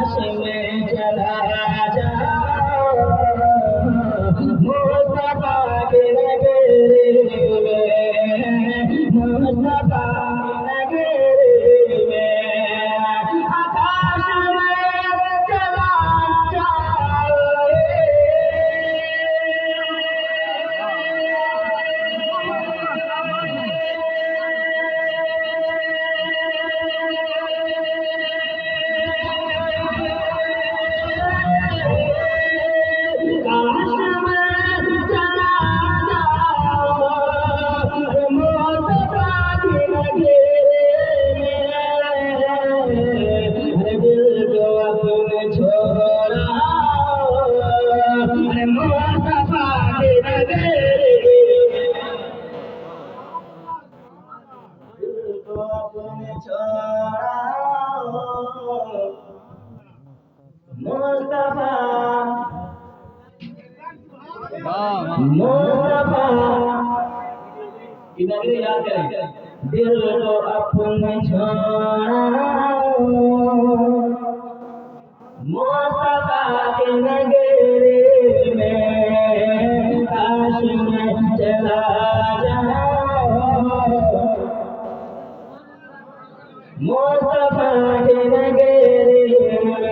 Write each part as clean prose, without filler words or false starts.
काश में चला जाओ मुस्तफा के नगरी में, मुस्तफा के नगरी में, आकाश में चला जाओ। मुस्तफा की नगरी याद करें, दिल को अपने छोड़ो मुस्तफा की नगरी में, काश में चला जाओ मुस्तफा की नगरी में,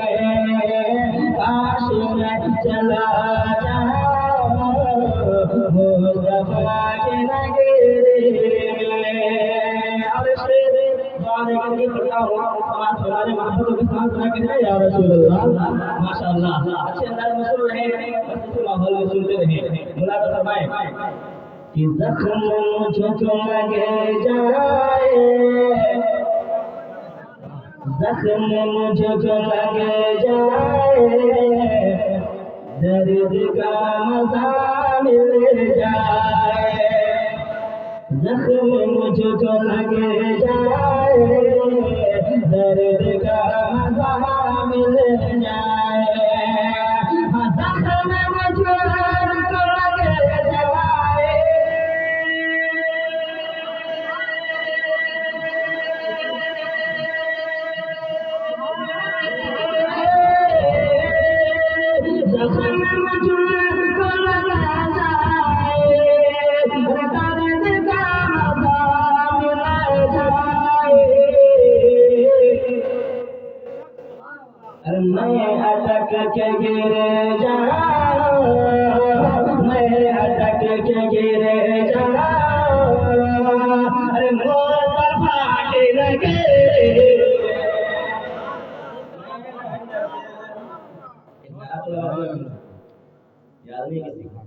काश में चला जाओ मुस्तफा की नगरी में। और शेर दुआ करके पढ़ता हूँ, समाज हमारे मोहब्बत के साथ सुना के या रसूल अल्लाह। माशाअल्लाह अच्छे अंदाज में सुन रहे हैं, बस इसी माहौल में सुनते रहिए। मुलाकात फरमाए कि जख्म मुझको लगे जाए, जख्म मुझको लगे जाए, दर्द का मजा मिल जाए, जख्म मुझको लगे जाए, दर्द का मजा मिल जाए, जख्म मुझको लगे जाए। मैं अटक के गिर जाऊं, मैं अटक के गिर जाऊं, अरे मुस्तफा के नगरी। याद नहीं किसी को।